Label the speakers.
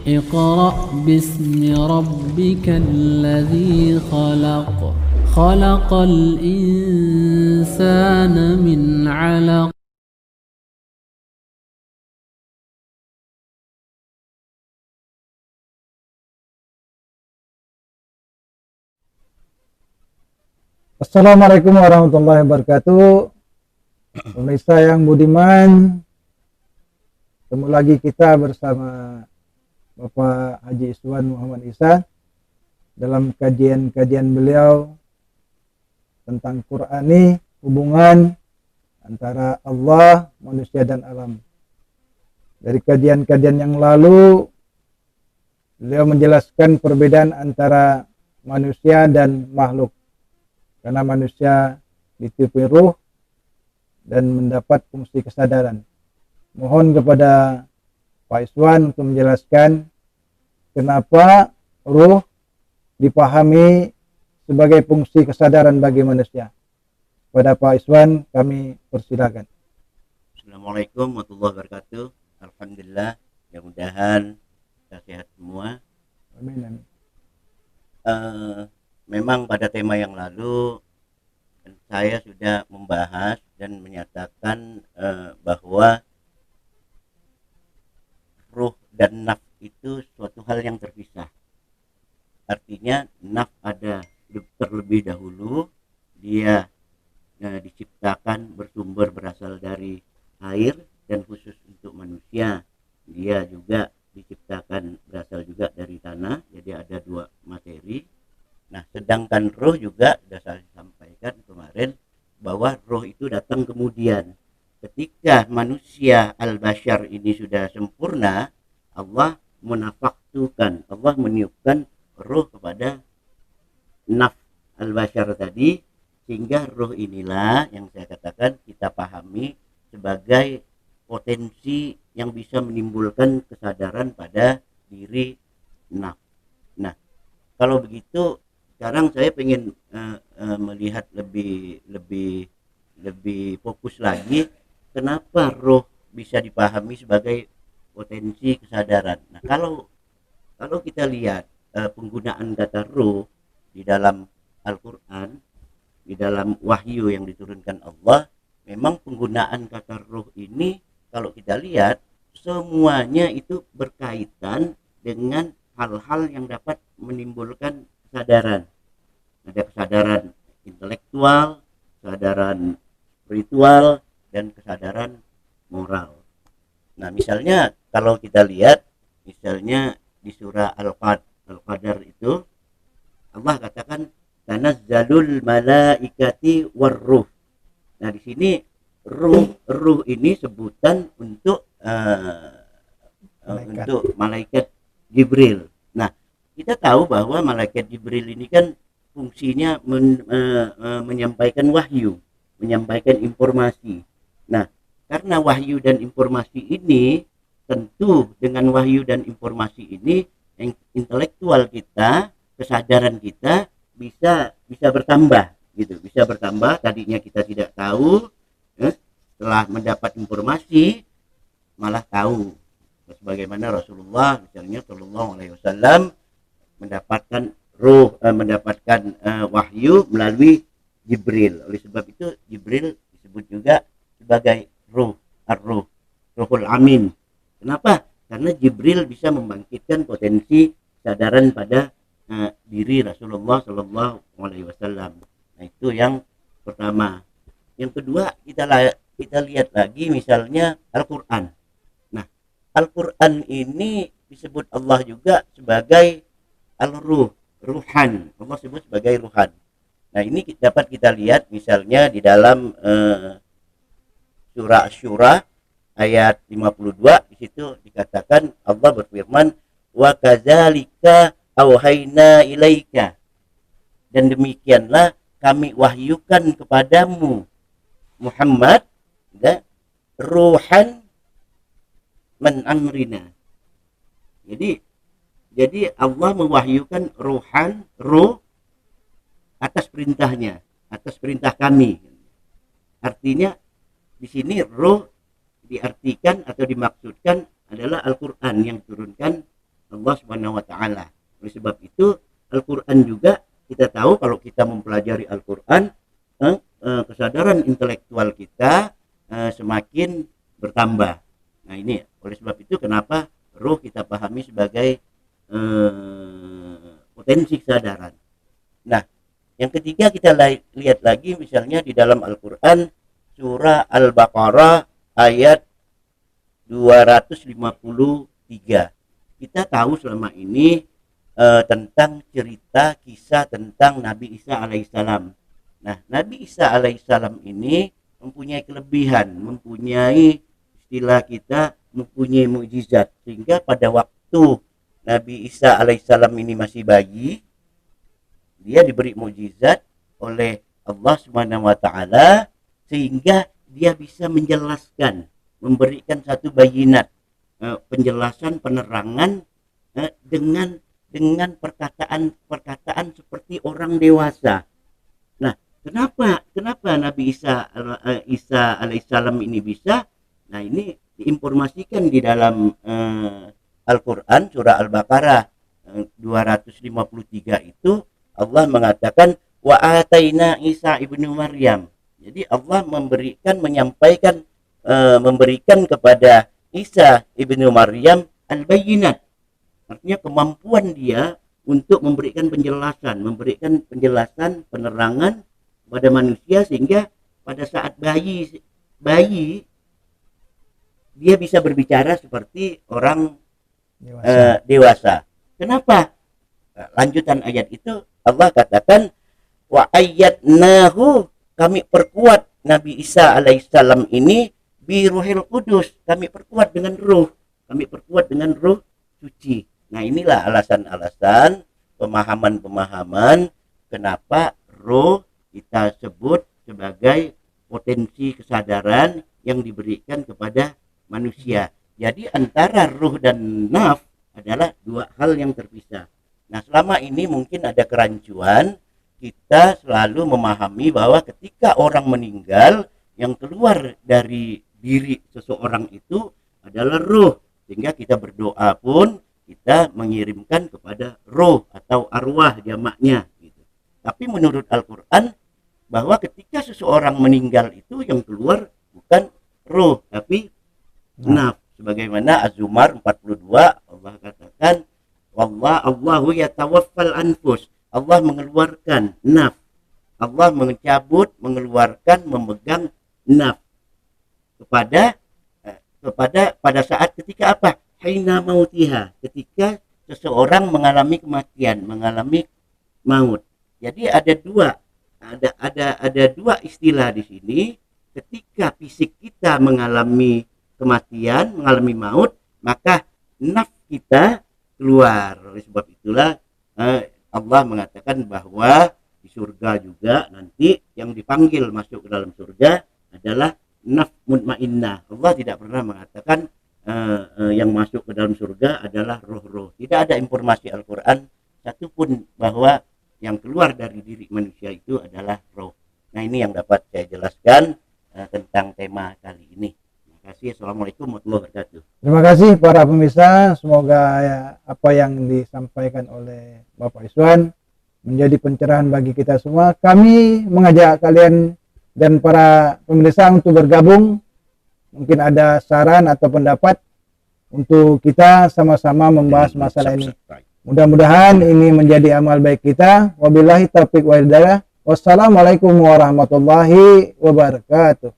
Speaker 1: اقرأ باسم ربك الذي خلق خلق الإنسان من علق.
Speaker 2: Assalamualaikum warahmatullahi wabarakatuh. Pemirsa yang budiman, ketemu lagi kita bersama Bapak Haji Iswan Muhammad Isa dalam kajian-kajian beliau tentang Qur'ani, hubungan antara Allah, manusia dan alam. Dari kajian-kajian yang lalu, beliau menjelaskan perbedaan antara manusia dan makhluk. Karena manusia ditiupui ruh dan mendapat fungsi kesadaran. Mohon kepada Pak Iswan untuk menjelaskan kenapa ruh dipahami sebagai fungsi kesadaran bagi manusia. Kepada Pak Iswan kami persilakan.
Speaker 3: Assalamualaikum warahmatullahi wabarakatuh. Alhamdulillah, mudah-mudahan kita sehat semua.
Speaker 2: Amin.
Speaker 3: Memang pada tema yang lalu saya sudah membahas dan menyatakan bahwa ruh dan nafs itu suatu hal yang terpisah. Artinya nafs ada terlebih dahulu, dia diciptakan berasal dari air, dan khusus untuk manusia dia juga diciptakan berasal juga dari tanah, jadi ada dua materi. Nah, sedangkan roh juga sudah saya sampaikan kemarin bahwa roh itu datang kemudian. Ketika manusia al-bashar ini sudah sempurna, Allah menafaktukan, Allah meniupkan roh kepada nafs al-bashar tadi, sehingga roh inilah yang saya katakan kita pahami sebagai potensi yang bisa menimbulkan kesadaran pada diri nafs. Nah, kalau begitu sekarang saya ingin melihat lebih fokus lagi kenapa roh bisa dipahami sebagai potensi kesadaran. Nah, kalau kita lihat penggunaan kata roh di dalam Al-Qur'an, di dalam wahyu yang diturunkan Allah, memang penggunaan kata roh ini kalau kita lihat semuanya itu berkaitan dengan hal-hal yang dapat menimbulkan kesadaran. Ada kesadaran intelektual, kesadaran spiritual, dan kesadaran moral. Nah, misalnya kalau kita lihat, misalnya di surah Al-Qadar itu Allah katakan tanazzalul malaikati warruh. Nah, di sini ruh ini sebutan untuk malaikat Jibril. Nah, kita tahu bahwa malaikat Jibril ini kan fungsinya menyampaikan wahyu, menyampaikan informasi. Nah, karena wahyu dan informasi ini, tentu dengan wahyu dan informasi ini intelektual kita, kesadaran kita bisa bertambah gitu, bisa bertambah. Tadinya kita tidak tahu, setelah mendapat informasi malah tahu. Sebagaimana Rasulullah misalnya Shallallahu Alaihi Wasallam mendapatkan wahyu melalui Jibril. Oleh sebab itu Jibril disebut juga sebagai ruhul amin. Kenapa? Karena Jibril bisa membangkitkan potensi kesadaran pada diri Rasulullah Shallallahu Alaihi Wasallam. Nah, itu yang pertama. Yang kedua, kita lihat lagi misalnya Al-Quran. Nah, Al-Quran ini disebut Allah juga sebagai ruhan. Allah sebut sebagai ruhan. Nah, ini dapat kita lihat misalnya di dalam surah Asy-Syura ayat 52, di situ dikatakan Allah berfirman, wa kadzalika auhayna ilaika, dan demikianlah kami wahyukan kepadamu Muhammad ruhan min amrina. Jadi Allah mewahyukan ruh atas perintahnya, atas perintah kami. Artinya di sini ruh diartikan atau dimaksudkan adalah Al-Quran yang diturunkan Allah Subhanahu wa taala. Oleh sebab itu Al-Qur'an juga kita tahu kalau kita mempelajari Al-Qur'an kesadaran intelektual kita semakin bertambah. Nah ini oleh sebab itu kenapa ruh kita pahami sebagai potensi kesadaran. Nah, yang ketiga kita lihat lagi misalnya di dalam Al-Quran surah Al-Baqarah ayat 253. Kita tahu selama ini tentang cerita kisah tentang Nabi Isa alaihissalam. Nah, Nabi Isa alaihissalam ini mempunyai kelebihan, mempunyai istilah kita mempunyai mukjizat, sehingga pada waktu Nabi Isa alaihissalam ini masih bayi, dia diberi mukjizat oleh Allah Subhanahu wa taala sehingga dia bisa menjelaskan, memberikan satu bayinat, penjelasan, penerangan dengan perkataan seperti orang dewasa. Nah, kenapa Nabi Isa alaihissalam ini bisa? Nah, ini diinformasikan di dalam Al-Quran surah Al-Baqarah 253 itu Allah mengatakan wa ataina Isa ibnu Maryam. Jadi Allah memberikan kepada Isa ibnu Maryam al-bayyinat. Artinya kemampuan dia untuk memberikan penjelasan, penerangan pada manusia sehingga pada saat bayi dia bisa berbicara seperti orang dewasa. Kenapa? Lanjutan ayat itu Allah katakan wa ayyadnahu, kami perkuat Nabi Isa alaihissalam ini bi ruhil kudus, kami perkuat dengan ruh suci. Nah, inilah alasan-alasan pemahaman kenapa ruh kita sebut sebagai potensi kesadaran yang diberikan kepada manusia. Jadi antara ruh dan naf adalah dua hal yang terpisah. Nah, selama ini mungkin ada kerancuan, kita selalu memahami bahwa ketika orang meninggal, yang keluar dari diri seseorang itu adalah ruh. Sehingga kita berdoa pun kita mengirimkan kepada ruh atau arwah jamaknya. Gitu. Tapi menurut Al-Quran, bahwa ketika seseorang meninggal itu yang keluar bukan ruh, tapi naf. Sebagaimana Az-Zumar 42 Allah katakan Allahu yatawaffal anfus, Allah mengeluarkan naf, Allah mencabut, mengeluarkan, memegang naf pada saat ketika apa? Hina mautiha, ketika seseorang mengalami kematian, mengalami maut. Jadi ada dua istilah di sini. Ketika fisik kita mengalami kematian, mengalami maut, maka naf kita keluar. Oleh sebab itulah Allah mengatakan bahwa di surga juga nanti yang dipanggil masuk ke dalam surga adalah naf mutmainnah. Allah tidak pernah mengatakan yang masuk ke dalam surga adalah roh-roh. Tidak ada informasi Al-Quran satupun bahwa yang keluar dari diri manusia itu adalah roh. Nah, ini yang dapat saya jelaskan tentang tema kali ini. Terima kasih. Assalamualaikum warahmatullahi wabarakatuh.
Speaker 2: Terima kasih para pemirsa. Semoga apa yang disampaikan oleh Bapak Iswan menjadi pencerahan bagi kita semua. Kami mengajak kalian dan para pemirsa untuk bergabung. Mungkin ada saran atau pendapat untuk kita sama-sama membahas masalah ini. Mudah-mudahan ini menjadi amal baik kita. Wabillahi taufiq wal hidayah. Wassalamualaikum warahmatullahi wabarakatuh.